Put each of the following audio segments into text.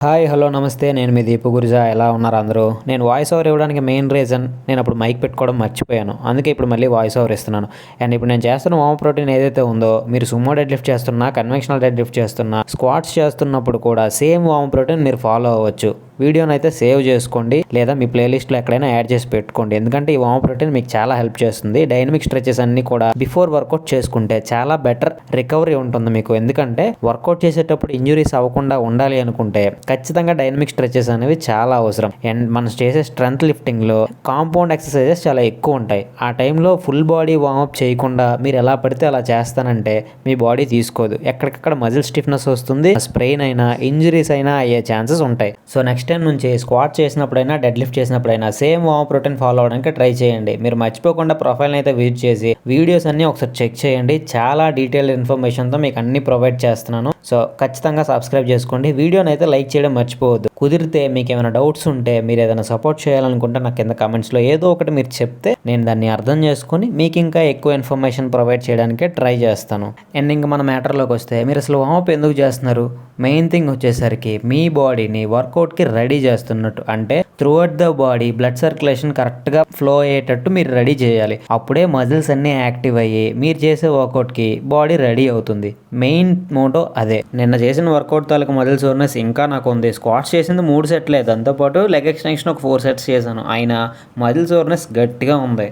Hi hello నమస్తే. నేను మీ దీపు గురిజా. ఎలా ఉన్నారు అందరూ? నేను వాయిస్ ఓవర్ ఇవ్వడానికి మెయిన్ రీజన్ నేను అప్పుడు మైక్ పెట్టుకోవడం మర్చిపోయాను. అందుకే ఇప్పుడు మళ్ళీ వాయిస్ ఓవర్ ఇస్తున్నాను. అండ్ ఇప్పుడు నేను చేస్తున్న వార్మప్ ప్రోటీన్ ఏదైతే ఉందో, మీరు సుమో డెడ్ లిఫ్ట్ చేస్తున్నా, కన్వెన్షనల్ డెడ్ లిఫ్ట్ చేస్తున్నా, స్క్వాట్స్ చేస్తున్నప్పుడు కూడా సేమ్ వార్మప్ ప్రోటీన్ మీరు ఫాలో అవ్వచ్చు. వీడియోని అయితే సేవ్ చేసుకోండి, లేదా మీ ప్లేలిస్ట్లో ఎక్కడైనా యాడ్ చేసి పెట్టుకోండి. ఎందుకంటే ఈ వార్మప్ ప్రోటీన్ మీకు చాలా హెల్ప్ చేస్తుంది. డైనమిక్ స్ట్రెచెస్ అన్ని కూడా బిఫోర్ వర్కౌట్ చేసుకుంటే చాలా బెటర్ రికవరీ ఉంటుంది మీకు. ఎందుకంటే వర్కౌట్ చేసేటప్పుడు ఇంజురీస్ అవ్వకుండా ఉండాలి అనుకుంటే ఖచ్చితంగా డైనమిక్ స్ట్రెచెస్ అనేవి చాలా అవసరం. అండ్ మనం చేసే స్ట్రెంత్ లిఫ్టింగ్లో కాంపౌండ్ ఎక్సర్సైజెస్ చాలా ఎక్కువ ఉంటాయి. ఆ టైంలో ఫుల్ బాడీ వార్మప్ చేయకుండా మీరు ఎలా పడితే అలా చేస్తానంటే మీ బాడీ తీసుకోదు. ఎక్కడికక్కడ మజిల్ స్టిఫ్నెస్ వస్తుంది, స్ప్రెయిన్ అయినా ఇంజరీస్ అయినా అయ్యే ఛాన్సెస్ ఉంటాయి. సో నెక్స్ట్ టైం నుంచి స్క్వాట్ చేసినప్పుడైనా, డెడ్ లిఫ్ట్ చేసినప్పుడైనా సేమ్ వార్మప్ ప్రోటీన్ ఫాలో అవడానికి ట్రై చేయండి. మీరు మర్చిపోకుండా ప్రొఫైల్ని అయితే విజిట్ చేసి వీడియోస్ అన్ని ఒకసారి చెక్ చేయండి. చాలా డీటెయిల్ ఇన్ఫర్మేషన్తో మీకు అన్ని ప్రొవైడ్ చేస్తున్నాను. సో ఖచ్చితంగా సబ్స్క్రైబ్ చేసుకోండి. వీడియోని అయితే లైక్ చేయడం మర్చిపోవద్దు. కుదిరితే మీకు ఏమైనా డౌట్స్ ఉంటే, మీరు ఏదైనా సపోర్ట్ చేయాలనుకుంటే నాకు కింద కమెంట్స్లో ఏదో ఒకటి మీరు చెప్తే నేను దాన్ని అర్థం చేసుకుని మీకు ఇంకా ఎక్కువ ఇన్ఫర్మేషన్ ప్రొవైడ్ చేయడానికే ట్రై చేస్తాను. అండ్ ఇంకా మన మ్యాటర్లోకి వస్తే, మీరు అసలు వార్మప్ ఎందుకు చేస్తున్నారు? మెయిన్ థింగ్ వచ్చేసరికి మీ బాడీని వర్కౌట్కి రెడీ చేస్తున్నట్టు, అంటే throughout the body blood circulation కరెక్ట్గా ఫ్లో అయ్యేటట్టు మీరు రెడీ చేయాలి. అప్పుడే మజిల్స్ అన్నీ యాక్టివ్ అయ్యి మీరు చేసే వర్కౌట్కి బాడీ రెడీ అవుతుంది. మెయిన్ మోటో అదే. నిన్న చేసిన వర్కౌట్ తాలూకు మజిల్ సోర్నెస్ ఇంకా నాకు ఉంది. స్క్వాట్స్ చేసింది 3 సెట్లే, దాంతోపాటు లెగ్ ఎక్స్టెన్షన్ ఒక 4 సెట్స్ చేశాను. అయినా మజిల్ సోర్నెస్ గట్టిగా ఉంది.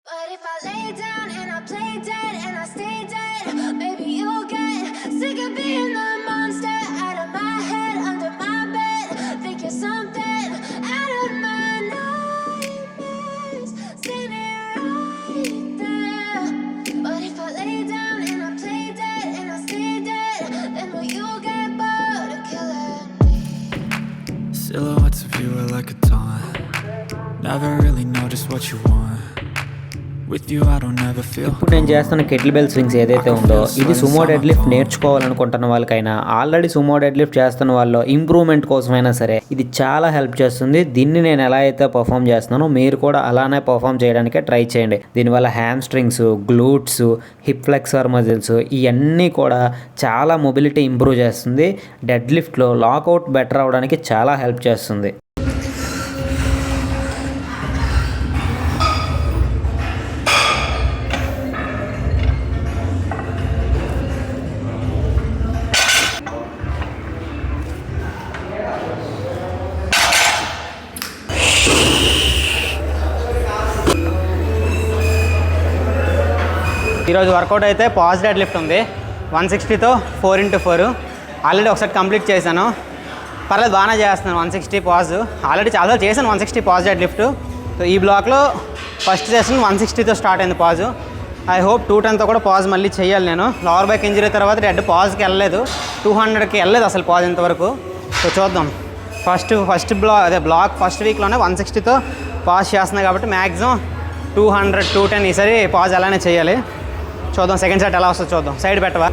But if I lay down and I play dead and I stay dead, maybe you'll get sick of being the monster out of my head, under my bed, think you're something out of my nightmares, standing right there. But if I lay down and I play dead and I stay dead, then will you get bored of killing me? Silhouettes of you are like a taunt, never really know just what you want. ఇప్పుడు నేను చేస్తున్న kettle bell swings ఏదైతే ఉందో, ఇది Sumo dead lift నేర్చుకోవాలనుకుంటున్న వాళ్ళకైనా, already Sumo dead lift చేస్తున్న వాళ్ళు improvement కోసమైనా సరే ఇది చాలా హెల్ప్ చేస్తుంది. దీన్ని నేను ఎలా అయితే పర్ఫామ్ చేస్తున్నానో మీరు కూడా అలానే పర్ఫామ్ చేయడానికే ట్రై చేయండి. దీనివల్ల hamstrings, glutes, hip flexor muscles ఇవన్నీ కూడా చాలా మొబిలిటీ ఇంప్రూవ్ చేస్తుంది. డెడ్ లిఫ్ట్లో లాకౌట్ బెటర్ అవడానికి చాలా హెల్ప్ చేస్తుంది. ఈరోజు వర్కౌట్ అయితే పాజ్ డెడ్ లిఫ్ట్ ఉంది. 160తో 4x4 ఆల్రెడీ ఒకసారి కంప్లీట్ చేశాను. పర్లేదు, బాగానే చేస్తున్నాను. 160 పాజ్ ఆల్రెడీ చాలా చేశాను. 160 పాజ్ డెడ్ లిఫ్ట్. సో ఈ బ్లాక్లో ఫస్ట్ సెషన్ 160తో స్టార్ట్ అయింది పాజు. ఐ హోప్ 210తో కూడా పాజ్ మళ్ళీ చేయాలి. నేను లోవర్ బ్యాక్ ఇంజరీ తర్వాత డెడ్ పాజ్కి వెళ్ళలేదు, 200కి వెళ్ళలేదు అసలు పాజ్ ఇంతవరకు. సో చూద్దాం. బ్లాక్ ఫస్ట్ వీక్లోనే 160తో పాజ్ చేస్తున్నాయి కాబట్టి మ్యాక్సిమం 200, 210 ఈసారి పాజ్ అలానే చేయాలి. చూద్దాం సెకండ్ సెట్ ఎలా వస్తుందో చూద్దాం. సైడ్ పెట్టవా?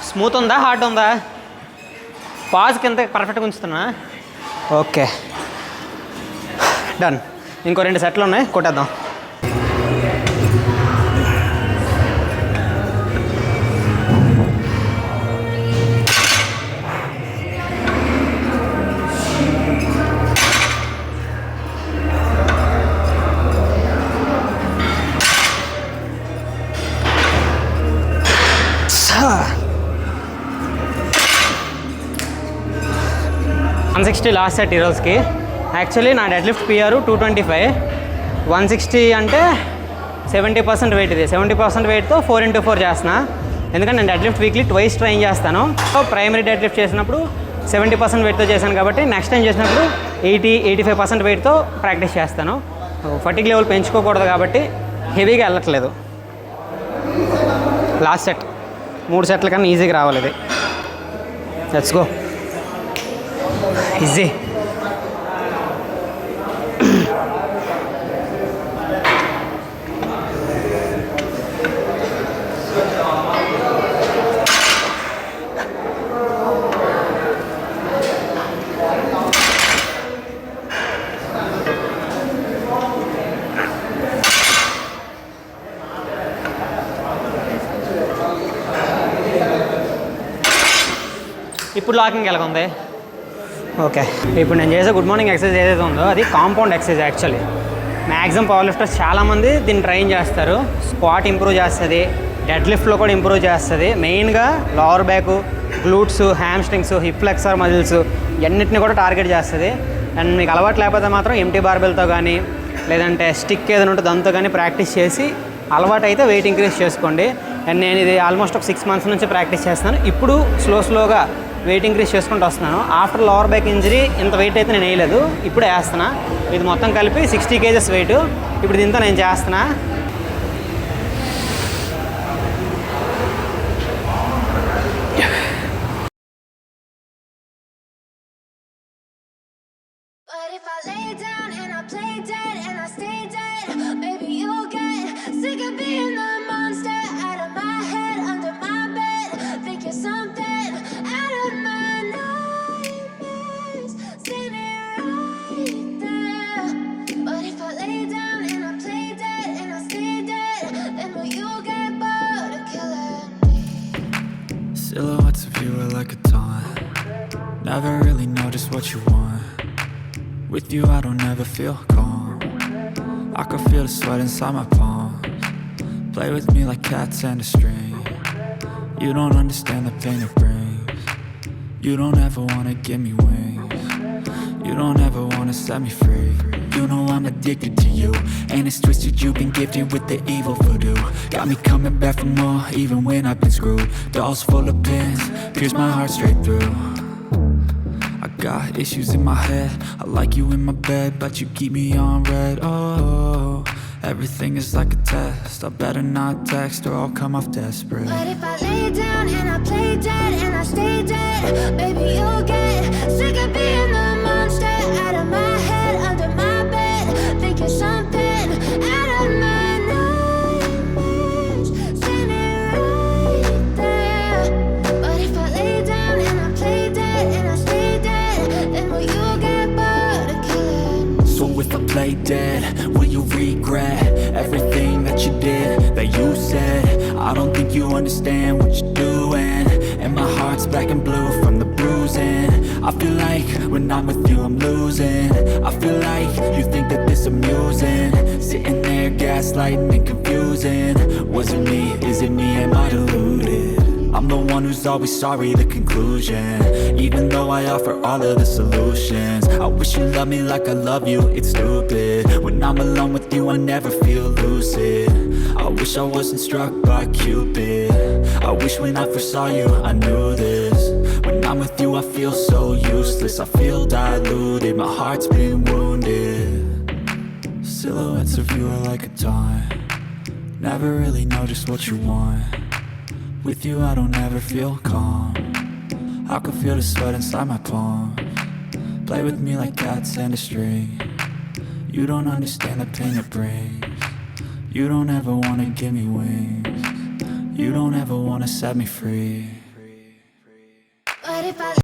స్మూత్ ఉందా, హార్డ్ ఉందా? పాజ్ కింద పర్ఫెక్ట్గా ఉంచుతున్నా. Okay, done. ఇంకో 2 సెట్లు ఉన్నాయి, కొట్టేద్దాం. లాస్ట్ సెట్ ఈరోజుకి. యాక్చువల్లీ నా డెడ్ లిఫ్ట్ పిఆర్ 225. 160 అంటే 70% వెయిట్. ఇది 70% వెయిట్తో 4x4 చేస్తున్నా. ఎందుకంటే నేను dead lift weekly twice train చేస్తాను. ప్రైమరీ డెడ్ లిఫ్ట్ చేసినప్పుడు 70% వెయిట్తో చేశాను కాబట్టి నెక్స్ట్ టైం చేసినప్పుడు 80-85% వెయిట్తో ప్రాక్టీస్ చేస్తాను. ఫటిక్ లెవెల్ పెంచుకోకూడదు కాబట్టి హెవీగా వెళ్ళట్లేదు. లాస్ట్ సెట్ 3 సెట్ల కన్నా ఈజీగా రావాలి ఇది. Let's go. ఈజీ. ఇప్పుడు లాకింగ్ ఎలాగ ఉంది? ఓకే, ఇప్పుడు నేను చేసే గుడ్ మార్నింగ్ ఎక్సర్సైజ్ ఏదైతే ఉందో అది compound exercise. Actually maximum power lifters చాలామంది దీన్ని ట్రైన్ చేస్తారు. స్క్వాట్ ఇంప్రూవ్ చేస్తుంది, డెడ్ లిఫ్ట్లో కూడా ఇంప్రూవ్ చేస్తుంది. మెయిన్గా lower back, glutes, hamstrings, hip flexor muscles ఇవన్నిటిని కూడా టార్గెట్ చేస్తుంది. అండ్ మీకు అలవాటు లేకపోతే మాత్రం ఎంటీ బార్బెల్తో కానీ లేదంటే స్టిక్ ఏదైనా ఉంటే దాంతో కానీ ప్రాక్టీస్ చేసి అలవాటు అయితే వెయిట్ ఇంక్రీజ్ చేసుకోండి. అండ్ నేను ఇది ఆల్మోస్ట్ ఒక 6 months నుంచి ప్రాక్టీస్ చేస్తున్నాను. ఇప్పుడు స్లోగా వెయిట్ ఇంక్రీజ్ చేసుకుంటూ వస్తున్నాను. ఆఫ్టర్ లోవర్ బ్యాక్ ఇంజరీ ఇంత వెయిట్ అయితే నేను వేయలేదు, ఇప్పుడు వేస్తున్నా. ఇది మొత్తం కలిపి 60 kgs వెయిట్ ఇప్పుడు దీంతో నేను చేస్తున్నా. But if I lay down and I play dead and I stay dead, maybe you'll get sick of being the monster out of my head, under my bed. Think you're something out of my nightmares, standing right there. But if I lay down and I play dead and I stay dead, then will you get bored of killing me? Silhouettes of you are like a taunt. Never really know just what you want. With you I don't ever feel calm. I can feel the sweat inside my palms. Play with me like cats and a string. You don't understand the pain it brings. You don't ever wanna give me wings. You don't ever wanna set me free. You know I'm addicted to you, and it's twisted, you've been gifted with the evil voodoo. Got me coming back for more, even when I've been screwed. Dolls full of pins, pierce my heart straight through. I got issues in my head, I like you in my bed, but you keep me on red. Oh, everything is like a test, I better not text or I'll come off desperate. But if I lay down and I play dead and I stay dead, maybe you'll get sick of being the monster out of my head, under my bed. Think you're something out of my nightmares, standing right there. But if I lay down and I play dead and I stay dead, then will you get bored of killing me? So if I play dead, will you regret everything that you did, that you said? I don't think you understand what you're doing, and my heart's black and blue from the bruising. I feel like when I'm with you I'm losing. I feel like you think that this amusing, sitting there gaslighting and confusing. Was it me? Is it me? Am I deluded? I'm the one who's always sorry, the conclusion. Even though I offer all of the solutions, I wish you loved me like I love you, it's stupid. When I'm alone with you I never feel lucid. I wish I wasn't struck by Cupid. I wish when I first saw you I knew this. When I'm with you I feel so useless, I feel diluted, my heart's been wounded. Silhouettes of you are like a taunt. Never really know just what you want. With you I don't ever feel calm. I can feel the sweat inside my palms. Play with me like cats and a string. You don't understand the pain it brings. You don't ever wanna give me wings. You don't ever wanna set me free. But if I